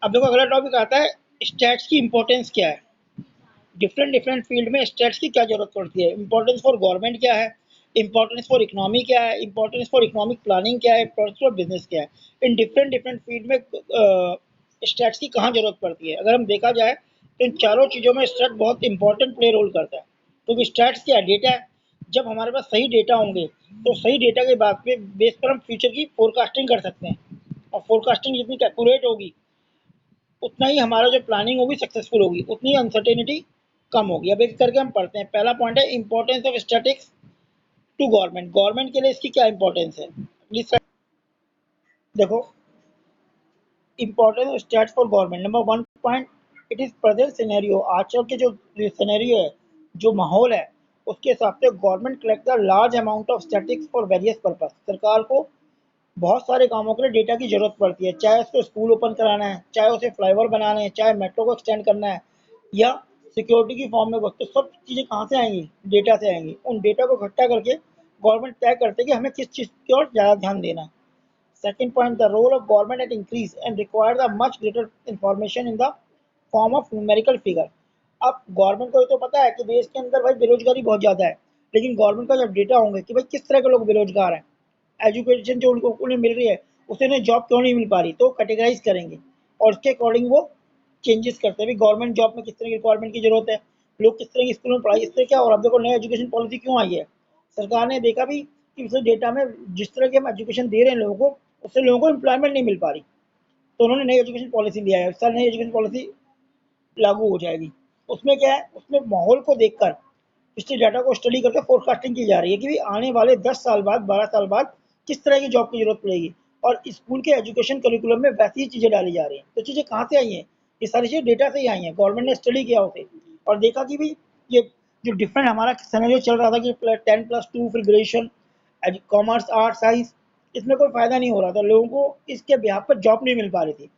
अब देखो अगला टॉपिक आता है स्टैट्स की इंपॉर्टेंस क्या है। डिफरेंट डिफरेंट फील्ड में स्टैट्स की क्या जरूरत पड़ती है। इंपॉर्टेंस फॉर गवर्नमेंट क्या है, इंपॉर्टेंस फॉर इकोनॉमी क्या है, इंपॉर्टेंस फॉर इकोनॉमिक प्लानिंग क्या है, इंपॉर्टेंस फॉर बिजनेस क्या है। इन डिफरेंट डिफरेंट फील्ड में स्टैट्स की कहाँ जरूरत पड़ती है। अगर हम देखा जाए तो इन चारों चीज़ों में स्टैट बहुत इंपॉर्टेंट प्ले रोल करता है। क्योंकि स्टैट्स क्या है, डेटा है। जब हमारे पास सही डेटा होंगे तो सही डेटा के बाद पे बेस पर हम फ्यूचर की फोरकास्टिंग कर सकते हैं। और फोरकास्टिंग जितनी एक्यूरेट होगी उतना ही हमारा जो प्लानिंग होगी सक्सेसफुल होगी, उतनी ही अनसर्टेनिटी कम होगी। अब एक करके हम पढ़ते हैं। पहला पॉइंट है importance of statics to government. Government के लिए इसकी क्या इंपॉर्टेंस है। प्लीज देखो, importance of stats for government. Number one point, it is present scenario. आजकल के जो सिनेरियो है, जो माहौल है, उसके हिसाब से government collect the large amount of statics for various purpose. सरकार को बहुत सारे कामों के लिए डेटा की जरूरत पड़ती है। चाहे उसको स्कूल ओपन कराना है, चाहे उसे फ्लाईओवर बनाना है, चाहे मेट्रो को एक्सटेंड करना है, या सिक्योरिटी की फॉर्म में वर्क, तो सब चीज़ें कहाँ से आएंगी, डेटा से आएंगी। उन डेटा को इकट्ठा करके गवर्नमेंट तय करते हैं कि हमें किस चीज़ की ओर ज़्यादा ध्यान देना है। Second point, the role of government at increase and require the much greater information in the form of numerical figure. अब गवर्नमेंट को ये तो पता है कि देश के अंदर भाई बेरोजगारी बहुत ज़्यादा है, लेकिन गवर्नमेंट का जब डेटा होंगे कि भाई किस तरह के लोग बेरोजगार हैं, एजुकेशन जो उनको उन्हें मिल रही है उसे उन्हें जॉब क्यों नहीं मिल पा रही, तो कैटेगराइज करेंगे और उसके अकॉर्डिंग वो चेंजेस करते हैं। गवर्नमेंट जॉब में किस तरह की रिक्वायरमेंट की जरूरत है, लोग किस तरह की स्कूल में पढ़ाई, इससे क्या हो रहा है। अब देखो नई एजुकेशन पॉलिसी क्यों आई है, सरकार ने देखा भी कि उस डेटा में जिस तरह की हम एजुकेशन दे रहे हैं लोगों को, उससे लोगों को एम्प्लॉयमेंट नहीं मिल पा रही, तो उन्होंने नई एजुकेशन पॉलिसी लिया है। इस साल नई एजुकेशन पॉलिसी लागू हो जाएगी। उसमें क्या है, उसमें माहौल को देखकर पिछले डाटा को स्टडी करके फोरकास्टिंग की जा रही है कि आने वाले 10 साल बाद, 12 साल बाद किस तरह की जॉब की जरूरत पड़ेगी, और स्कूल के एजुकेशन करिकुलम में वैसी ही चीज़ें डाली जा रही हैं। तो चीज़ें कहाँ से आई हैं, ये सारी चीज़ें डेटा से ही आई हैं। गवर्नमेंट ने स्टडी किया उसे और देखा कि भाई ये जो डिफरेंट हमारा सिनेरियो चल रहा था कि 10+2 फिर ग्रेजुएशन, कॉमर्स, आर्ट, साइंस, इसमें कोई फायदा नहीं हो रहा था, लोगों को इसके बिहाफ पर जॉब नहीं मिल पा रही थी।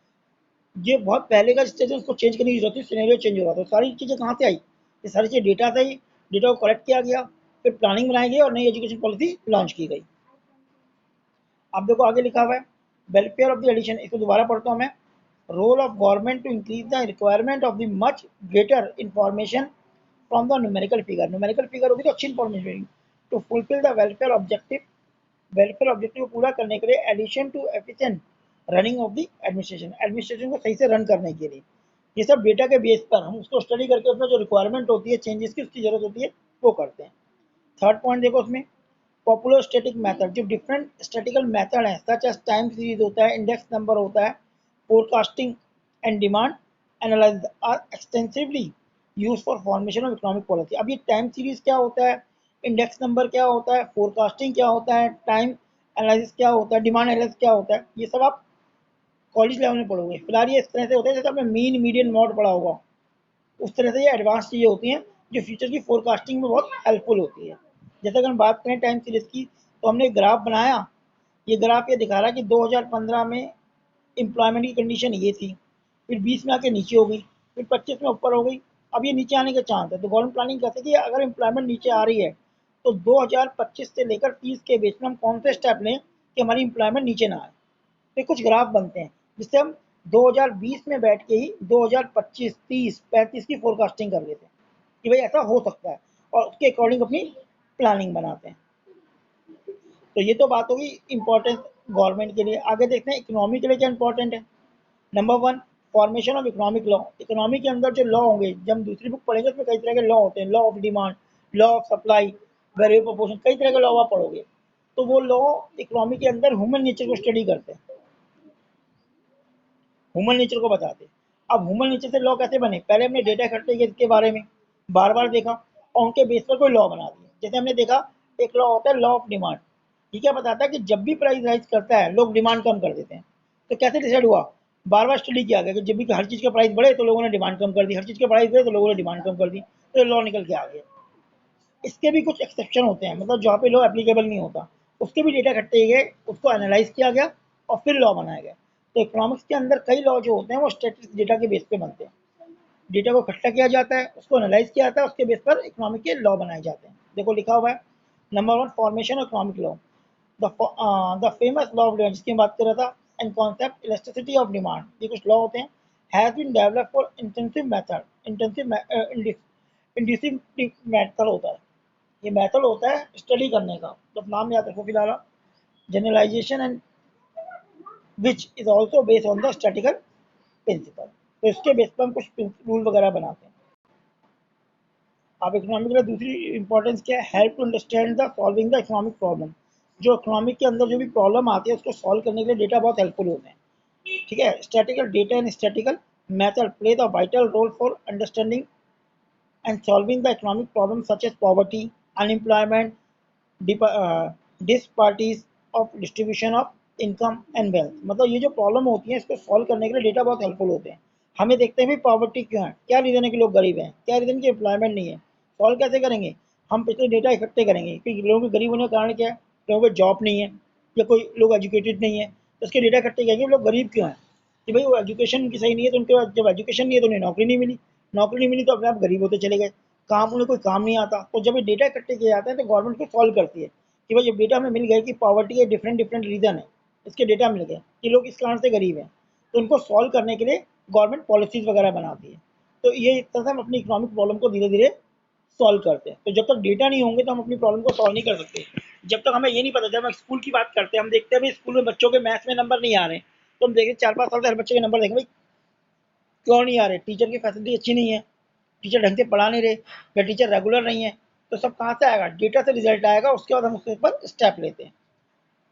ये बहुत पहले का स्टेज है, उसको चेंज करने की जरूरत थी, सिनेरियो चेंज हो रहा था। सारी चीज़ें कहाँ से आई, ये सारी चीज़ें डेटा से ही, डेटा को कलेक्ट किया गया, फिर प्लानिंग बनाई गई और नई एजुकेशन पॉलिसी लॉन्च की गई। अब देखो आगे लिखा हुआ है वेलफेयर ऑफ द एडिशन, इसको दोबारा पढ़ता हूँ मैं। Role of government to increase the requirement of the much greater information from the numerical figure. Numerical figure होगी तो अच्छी information to fulfil the welfare objective. Welfare objective को पूरा करने के लिए addition to efficient running of the administration, administration को सही से रन करने के लिए। ये सब डेटा के बेस पर हम उसको स्टडी करके उसमें जो रिक्वायरमेंट होती है, चेंजेस की उसकी जरूरत होती है, वो करते हैं। थर्ड पॉइंट देखो उसमें, पॉपुलर स्टैटिक मेथड, जो डिफरेंट स्टैटिकल मेथड है सच एज टाइम सीरीज होता है, इंडेक्स नंबर होता है, forecasting and demand analysis are extensively use for formation of economic policy. अब ये टाइम सीरीज क्या होता है, इंडेक्स नंबर क्या होता है, फोरकास्टिंग क्या होता है, टाइम एनालिसिस क्या होता है, डिमांड एनालिसिस क्या होता है, ये सब आप कॉलेज लेवल में पढ़ोगे। फिलहाल ये इस तरह से होता है जैसे आपने मीन मीडियन मॉड पढ़ा होगा, उस तरह से ये एडवांस चीज़ें होती हैं जो फ्यूचर की फोरकास्टिंग में बहुत हेल्पफुल होती है। जैसे अगर हम बात करें टाइम सीरीज की, तो हमने एक ग्राफ बनाया। ये ग्राफ ये दिखा रहा है कि 2015 में एम्प्लॉयमेंट की कंडीशन ये थी, फिर 20 में आके नीचे हो गई, फिर 25 में ऊपर हो गई, अब ये नीचे आने के चांस है। तो गवर्नमेंट प्लानिंग कहते हैं कि अगर एम्प्लॉयमेंट नीचे आ रही है तो 2025 से लेकर 30 के बीच में हम कौन से स्टेप लें कि हमारी एम्प्लॉयमेंट नीचे ना आए। तो कुछ ग्राफ बनते हैं जिससे हम 2020 में बैठ के ही 2025, 30, 35 की फोरकास्टिंग कर लेते हैं कि भाई ऐसा हो सकता है, और उसके अकॉर्डिंग अपनी प्लानिंग बनाते हैं। तो ये तो बात होगी इंपॉर्टेंस गवर्नमेंट के लिए। आगे देखते हैं इकोनॉमी के लिए क्या इंपॉर्टेंट है। Number one, formation of economic law. Economy के अंदर जो लॉ होंगे, जब हम दूसरी बुक पढ़ेंगे उसमें कई तरह के लॉ होते हैं, law of demand, law of supply, variable proportion, कई तरह के लॉ आप पढ़ोगे। तो वो लॉ इकोनॉमी के अंदर ह्यूमन नेचर को स्टडी करते हैं, ह्यूमन नेचर को बताते हैं। अब ह्यूमन नेचर से लॉ कैसे बने, पहले हमने डेटा इकट्ठे किए इसके बारे में, बार बार देखा और उनके बेस पर कोई लॉ बना दिया। जैसे हमने देखा एक लॉ होता है लॉ ऑफ डिमांड। ये क्या बताता है कि जब भी प्राइस राइज करता है लोग डिमांड कम कर देते हैं। तो कैसे डिसाइड हुआ, बार बार स्टडी किया गया कि जब भी हर चीज़ का प्राइस बढ़े तो लोगों ने डिमांड कम कर दी, हर चीज़ का प्राइस बढ़े तो लोगों ने डिमांड कम कर दी, तो लॉ निकल के आ गया। इसके भी कुछ एक्सेप्शन होते हैं, मतलब जहाँ पे लॉ एप्लीकेबल नहीं होता, उसके भी डेटा इकट्ठे गए, उसको एनालाइज किया गया और फिर लॉ बनाया गया। तो इकोनॉमिक्स के अंदर कई लॉ जो होते हैं वो स्टैटिस्टिक्स डेटा के बेस पे बनते हैं। डेटा को इकट्ठा किया जाता है, उसको एनालाइज किया जाता है, उसके बेस पर इकोनॉमिक के लॉ बनाए जाते हैं। देखो लिखा हुआ है number one, formation of economic law, the famous law of demand जिसकी मैं बात कर रहा था, and concept elasticity of demand. ये कुछ लॉ होते हैं has been developed for intensive method, intensive method होता है। ये मेथड होता है स्टडी करने का, तो नाम याद रखो फिलहाल। Generalisation and which is also based on the statical principle. तो इसके बेस पर हम कुछ रूल वगैरह बनाते हैं। अब इकोनॉमिक का दूसरी इंपॉर्टेंस क्या है? Help to understand the solving the economic problem. जो इकोनॉमिक के अंदर जो भी प्रॉब्लम आती है उसको सॉल्व करने के लिए डेटा बहुत हेल्पफुल होते हैं। ठीक है, statical data and statical method play the vital role for understanding and solving the economic problems such as poverty, unemployment, disparities of distribution of income and wealth। मतलब ये जो प्रॉब्लम होती है इसको सॉल्व करने के लिए डेटा बहुत हेल्पफुल होते हैं। हमें देखते हैं भाई पॉवर्टी क्यों है, क्या रीज़न है कि लोग गरीब हैं, क्या रीज़न की एम्प्लॉयमेंट नहीं है। सॉल्व कैसे करेंगे? हम पिछले डेटा इकट्ठे करेंगे कि लोगों के गरीब होने का कारण क्या है, लोगों को जॉब नहीं है या कोई लोग एजुकेटेड नहीं है, तो उसके डेटा इकट्ठे करेंगे लोग गरीब क्यों हैं। कि भाई वो एजुकेशन उनकी सही नहीं है, तो उनके बाद जब एजुकेशन नहीं है तो उन्हें नौकरी नहीं मिली, नौकरी नहीं मिली तो अपने आप गरीब होते चले गए, काम उन्हें कोई काम नहीं आता। तो जब ये डेटा इकट्ठे किए जाते हैं तो गवर्नमेंट को सॉल्व करती है कि भाई जब डेटा हमें मिल गया कि पॉवर्टी के डिफरेंट डिफरेंट रीज़न है, इसके डेटा मिल गए कि लोग इस कारण से गरीब हैं, तो उनको सॉल्व करने के लिए गवर्नमेंट पॉलिसीज़ वगैरह बनाती है। तो ये इस तरह से हम अपनी इकोनॉमिक प्रॉब्लम को धीरे धीरे सॉल्व करते हैं। तो जब तक डेटा नहीं होंगे तो हम अपनी प्रॉब्लम को सॉल्व नहीं कर सकते। जब तक हमें ये नहीं पता, जब हम स्कूल की बात करते हैं, हम देखते हैं भाई स्कूल में बच्चों के मैथ्स में नंबर नहीं आ रहे, तो हम देखें 4-5 साल से हर बच्चे के नंबर देखें भाई क्यों नहीं आ रहे। टीचर की फैसिलिटी अच्छी नहीं है, टीचर ढंग से पढ़ा नहीं रहे या टीचर रेगुलर नहीं है, तो सब कहाँ से आएगा? डेटा से रिजल्ट आएगा, उसके बाद हम उसके ऊपर स्टेप लेते हैं।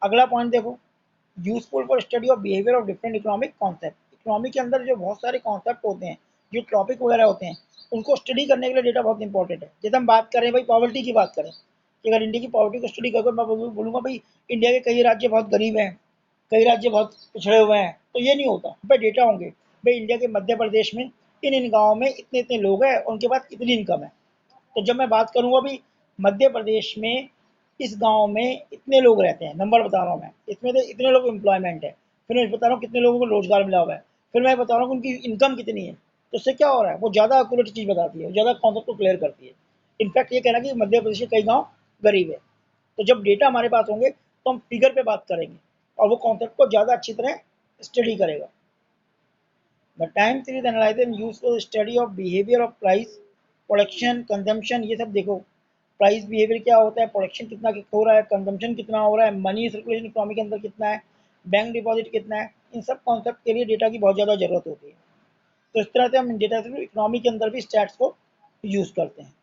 अगला पॉइंट देखो, useful for study of behaviour of different economic concept. Economy के अंदर जो बहुत सारे कॉन्सेप्ट होते हैं, जो टॉपिक वगैरह होते हैं, उनको स्टडी करने के लिए डेटा बहुत इंपॉर्टेंट है। जैसे हम बात करें भाई पॉवर्टी की बात करें कि अगर इंडिया की पॉवर्टी को स्टडी करोगे, मैं बोलूँगा भाई इंडिया के कई राज्य बहुत गरीब हैं, कई राज्य बहुत पिछड़े हुए हैं, तो ये नहीं होता भाई। डेटा होंगे भाई इंडिया के मध्य प्रदेश में इन गाँव में इतने इतने लोग हैं, उनके पास इतनी इनकम है। तो जब मैं बात करूँगा भाई मध्य प्रदेश में इस गांव में इतने लोग रहते हैं, नंबर बता रहा हूँ मैं, इसमें से इतने लोग एम्प्लॉयमेंट है, फिर मैं बता रहा हूँ कितने लोगों को रोजगार मिला हुआ है, फिर मैं बता रहा हूँ उनकी इनकम कितनी है। तो उससे क्या हो रहा है, वो ज़्यादा एक्यूरेट चीज़ बताती है, ज़्यादा कॉन्सेप्ट को क्लियर करती है। इनफैक्ट ये कहना कि मध्य प्रदेश के कई गाँव गरीब है। तो जब डेटा हमारे पास होंगे तो हम फिगर पे बात करेंगे और वो कॉन्सेप्ट को ज़्यादा अच्छी तरह स्टडी करेगा। The time series analyser use for study of behaviour of price, production, consumption. ये सब देखो, प्राइस बिहेवियर क्या होता है, प्रोडक्शन कितना हो रहा है, कंजम्पशन कितना हो रहा है, मनी सर्कुलेशन इकोनॉमी के अंदर कितना है, बैंक डिपॉजिट कितना है। इन सब कॉन्सेप्ट के लिए डेटा की बहुत ज़्यादा ज़रूरत होती है। तो इस तरह से हम डेटा से इकोनॉमी के अंदर भी स्टैट्स को यूज़ करते हैं।